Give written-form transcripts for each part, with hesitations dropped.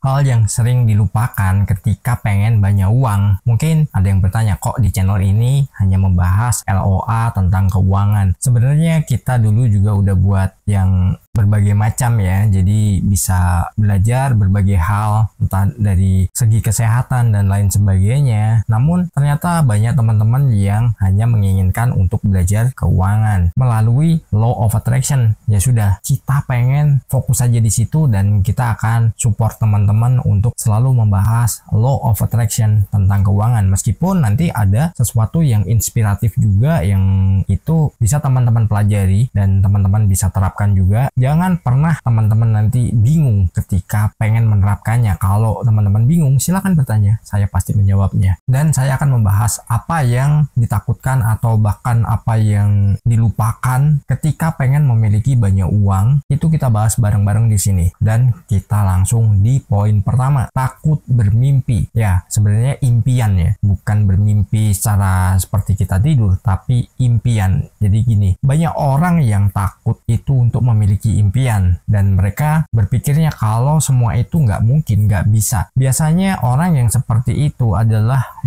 hal yang sering dilupakan ketika pengen banyak uang. Mungkin ada yang bertanya, kok di channel ini hanya membahas LOA tentang keuangan? Sebenarnya kita dulu juga udah buat yang berbagai macam ya, jadi bisa belajar berbagai hal entah dari segi kesehatan dan lain sebagainya. Namun ternyata banyak teman-teman yang hanya menginginkan untuk belajar keuangan melalui law of attraction. Ya sudah, kita pengen fokus aja di situ dan kita akan support teman-teman untuk selalu membahas law of attraction tentang keuangan, meskipun nanti ada sesuatu yang inspiratif juga yang itu bisa teman-teman pelajari dan teman-teman bisa terapkan juga. Jangan pernah teman-teman nanti bingung ketika pengen menerapkannya. Kalau teman-teman bingung, silakan bertanya. Saya pasti menjawabnya. Dan saya akan membahas apa yang ditakutkan atau bahkan apa yang dilupakan ketika pengen memiliki banyak uang. Itu kita bahas bareng-bareng di sini. Dan kita langsung di poin pertama. Takut bermimpi. Ya, sebenarnya impian ya. Bukan bermimpi secara seperti kita tidur, tapi impian. Jadi gini, banyak orang yang takut itu untuk memiliki impian dan mereka berpikirnya kalau semua itu nggak mungkin, nggak bisa. Biasanya orang yang seperti itu adalah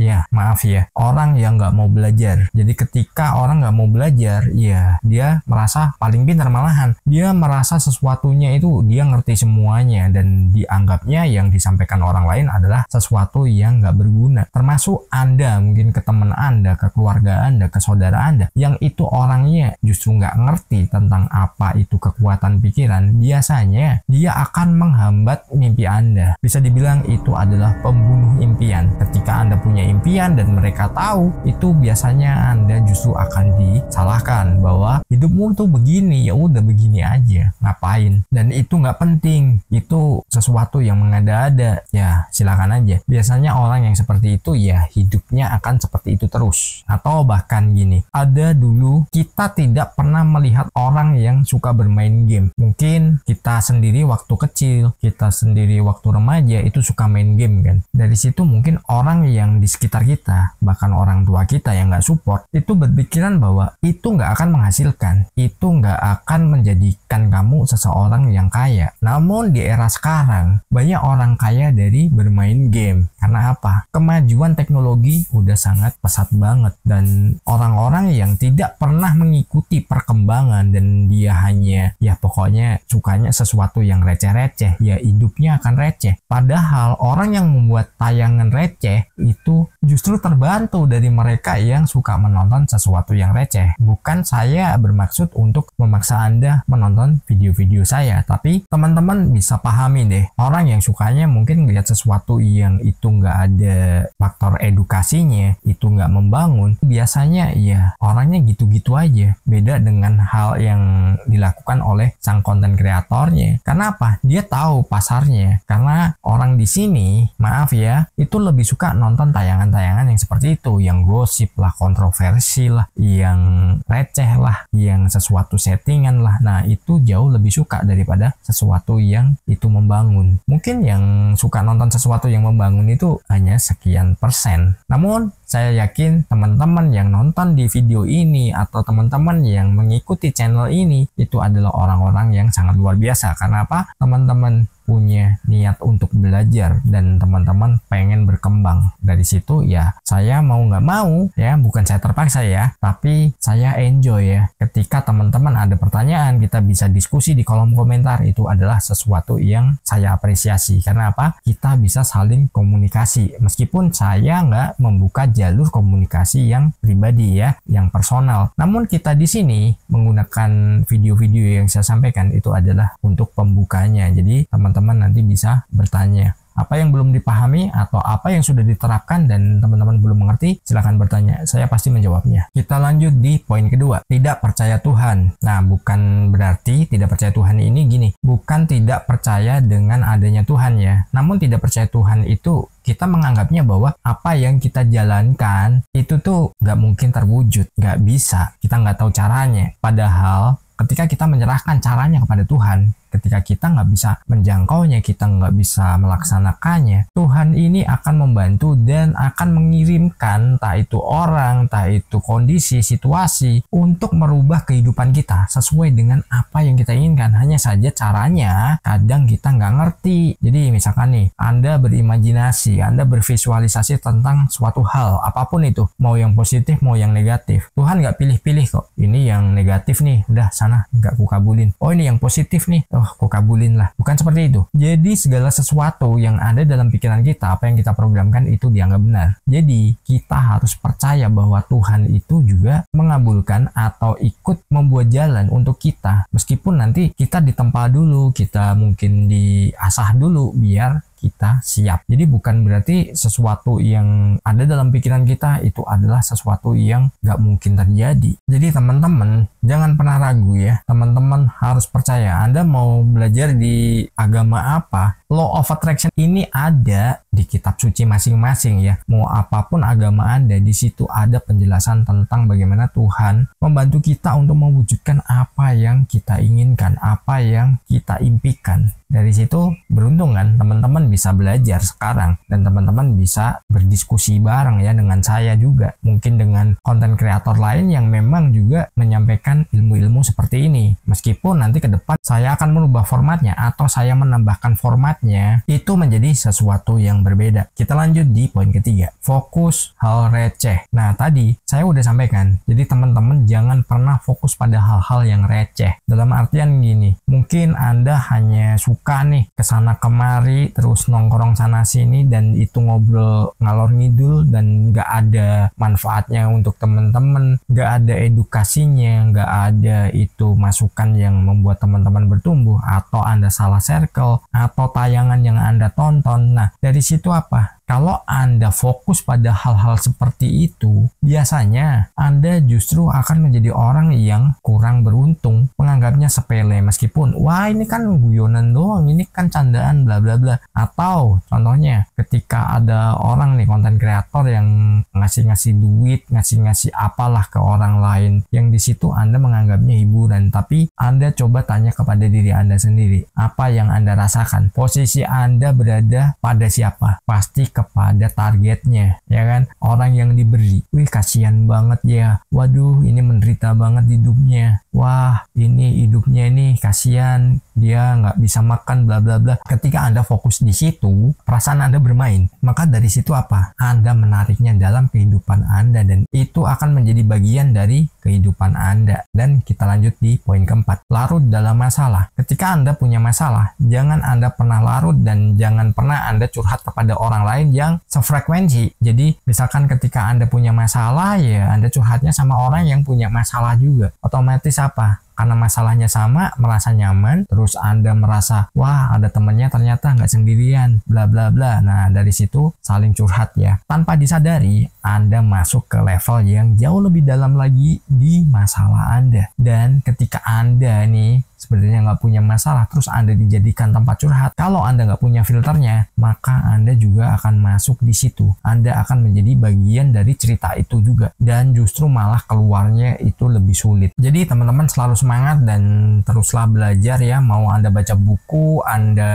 orang yang nggak mau belajar. Jadi ketika orang nggak mau belajar, ya dia merasa paling pintar, malahan dia merasa sesuatunya itu dia ngerti semuanya dan dianggapnya yang disampaikan orang lain adalah sesuatu yang nggak berguna. Termasuk Anda, mungkin ke teman Anda, ke keluarga Anda, ke saudara Anda yang itu orangnya justru nggak ngerti tentang apa itu kekuatan pikiran. Biasanya dia akan menghambat mimpi Anda. Bisa dibilang itu adalah pembunuh impian. Ketika Anda punya impian dan mereka tahu, itu biasanya Anda justru akan disalahkan bahwa hidupmu tuh begini, ya udah begini aja, ngapain? Dan itu nggak penting, itu sesuatu yang mengada-ada. Ya silakan aja. Biasanya orang yang seperti itu ya hidupnya akan seperti itu terus. Atau bahkan gini, ada dulu kita tidak pernah melihat orang yang suka bermain game. Mungkin kita sendiri waktu kecil, kita sendiri waktu remaja itu suka main game kan. Dari situ mungkin orang yang di sekitar kita, bahkan orang tua kita yang nggak support, itu berpikiran bahwa itu nggak akan menghasilkan, itu nggak akan menjadikan kamu seseorang yang kaya. Namun di era sekarang, banyak orang kaya dari bermain game. Karena apa? Kemajuan teknologi udah sangat pesat banget dan orang-orang yang tidak pernah mengikuti perkembangan dan dia hanya pokoknya sukanya sesuatu yang receh-receh, ya hidupnya akan receh. Padahal orang yang membuat tayangan receh itu justru terbantu dari mereka yang suka menonton sesuatu yang receh. Bukan saya bermaksud untuk memaksa Anda menonton video-video saya, tapi teman-teman bisa pahami deh, orang yang sukanya mungkin melihat sesuatu yang itu nggak ada faktor edukasinya, itu nggak membangun, biasanya ya orangnya gitu-gitu aja. Beda dengan hal yang dilakukan oleh sang konten kreatornya. Karena apa? Dia tahu pasarnya. Karena orang di sini, maaf ya, itu lebih suka nonton tayangan-tayangan yang seperti itu, yang gosip lah, kontroversi lah, yang receh lah, yang sesuatu settingan lah. Nah, itu jauh lebih suka daripada sesuatu yang itu membangun. Mungkin yang suka nonton sesuatu yang membangun itu hanya sekian persen. Namun, saya yakin teman-teman yang nonton di video ini atau teman-teman yang mengikuti channel ini itu adalah orang-orang yang sangat luar biasa. Karena apa? Teman-teman punya niat untuk belajar dan teman-teman pengen berkembang. Dari situ ya saya mau nggak mau ya, bukan saya terpaksa ya, tapi saya enjoy ya ketika teman-teman ada pertanyaan, kita bisa diskusi di kolom komentar. Itu adalah sesuatu yang saya apresiasi. Karena apa? Kita bisa saling komunikasi meskipun saya nggak membuka jalur komunikasi yang pribadi ya, yang personal. Namun kita di sini menggunakan video-video yang saya sampaikan itu adalah untuk pembukanya. Jadi teman-teman nanti bisa bertanya apa yang belum dipahami atau apa yang sudah diterapkan dan teman-teman belum mengerti, silahkan bertanya. Saya pasti menjawabnya. Kita lanjut di poin kedua, tidak percaya Tuhan. Nah, bukan berarti tidak percaya Tuhan ini gini, bukan tidak percaya dengan adanya Tuhan ya. Namun tidak percaya Tuhan itu kita menganggapnya bahwa apa yang kita jalankan itu tuh nggak mungkin terwujud, nggak bisa, kita nggak tahu caranya. Padahal ketika kita menyerahkan caranya kepada Tuhan, ketika kita nggak bisa menjangkaunya, kita nggak bisa melaksanakannya, Tuhan ini akan membantu dan akan mengirimkan entah itu orang, entah itu kondisi, situasi untuk merubah kehidupan kita sesuai dengan apa yang kita inginkan. Hanya saja caranya kadang kita nggak ngerti. Jadi misalkan nih, Anda berimajinasi, Anda bervisualisasi tentang suatu hal, apapun itu, mau yang positif, mau yang negatif. Tuhan nggak pilih-pilih kok. Ini yang negatif nih, udah sana nggak kukabulin. Oh ini yang positif nih, oh kukabulin lah. Bukan seperti itu. Jadi segala sesuatu yang ada dalam pikiran kita, apa yang kita programkan itu dianggap benar. Jadi kita harus percaya bahwa Tuhan itu juga mengabulkan atau ikut membuat jalan untuk kita. Meskipun nanti kita ditempa dulu, kita mungkin diasah dulu biar kita siap. Jadi bukan berarti sesuatu yang ada dalam pikiran kita itu adalah sesuatu yang gak mungkin terjadi. Jadi teman-teman jangan pernah ragu ya. Teman-teman harus percaya. Anda mau belajar di agama apa, Law of Attraction ini ada di kitab suci masing-masing ya. Mau apapun agama Anda, di situ ada penjelasan tentang bagaimana Tuhan membantu kita untuk mewujudkan apa yang kita inginkan, apa yang kita impikan. Dari situ beruntung kan teman-teman bisa belajar sekarang dan teman-teman bisa berdiskusi bareng ya dengan saya juga. Mungkin dengan konten kreator lain yang memang juga menyampaikan ilmu-ilmu seperti ini. Meskipun nanti ke depan saya akan merubah formatnya atau saya menambahkan formatnya, itu menjadi sesuatu yang berbeda. Kita lanjut di poin ketiga. Fokus hal receh. Nah tadi saya udah sampaikan. Jadi teman-teman jangan pernah fokus pada hal-hal yang receh. Dalam artian gini, mungkin Anda hanya suka nih kesana kemari terus nongkrong sana sini dan itu ngobrol ngalor ngidul dan nggak ada manfaatnya untuk teman-teman, nggak ada edukasinya, nggak ada itu masukan yang membuat teman-teman bertumbuh, atau Anda salah circle atau tayangan yang Anda tonton. Nah dari situ apa? Kalau Anda fokus pada hal-hal seperti itu, biasanya Anda justru akan menjadi orang yang kurang beruntung, menganggapnya sepele meskipun wah ini kan guyonan doang, ini kan candaan bla bla bla. Atau contohnya ketika ada orang nih konten kreator yang ngasih-ngasih duit, ngasih-ngasih apalah ke orang lain, yang di situ Anda menganggapnya hiburan, tapi Anda coba tanya kepada diri Anda sendiri, apa yang Anda rasakan? Posisi Anda berada pada siapa? Pasti kepada targetnya, ya kan? Orang yang diberi, wih kasihan banget ya, waduh ini menderita banget hidupnya, wah ini hidupnya ini kasihan, dia nggak bisa makan bla bla bla. Ketika Anda fokus di situ, perasaan Anda bermain, maka dari situ apa? Anda menariknya dalam kehidupan Anda dan itu akan menjadi bagian dari kehidupan Anda. Dan kita lanjut di poin keempat, larut dalam masalah. Ketika Anda punya masalah, jangan Anda pernah larut dan jangan pernah Anda curhat kepada orang lain yang sefrekuensi. Jadi misalkan ketika Anda punya masalah ya Anda curhatnya sama orang yang punya masalah juga. Otomatis apa? Karena masalahnya sama, merasa nyaman, terus Anda merasa, wah ada temennya ternyata nggak sendirian, bla bla bla. Nah dari situ saling curhat ya. Tanpa disadari, Anda masuk ke level yang jauh lebih dalam lagi di masalah Anda. Dan ketika Anda nih sebenarnya nggak punya masalah, terus Anda dijadikan tempat curhat, kalau Anda nggak punya filternya, maka Anda juga akan masuk di situ. Anda akan menjadi bagian dari cerita itu juga. Dan justru malah keluarnya itu lebih sulit. Jadi teman-teman selalu semangat dan teruslah belajar ya. Mau Anda baca buku, Anda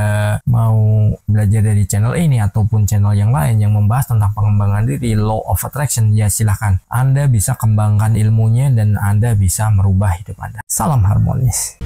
mau belajar dari channel ini ataupun channel yang lain yang membahas tentang pengembangan diri, Law of Attraction, ya silahkan. Anda bisa kembangkan ilmunya dan Anda bisa merubah hidup Anda. Salam harmonis.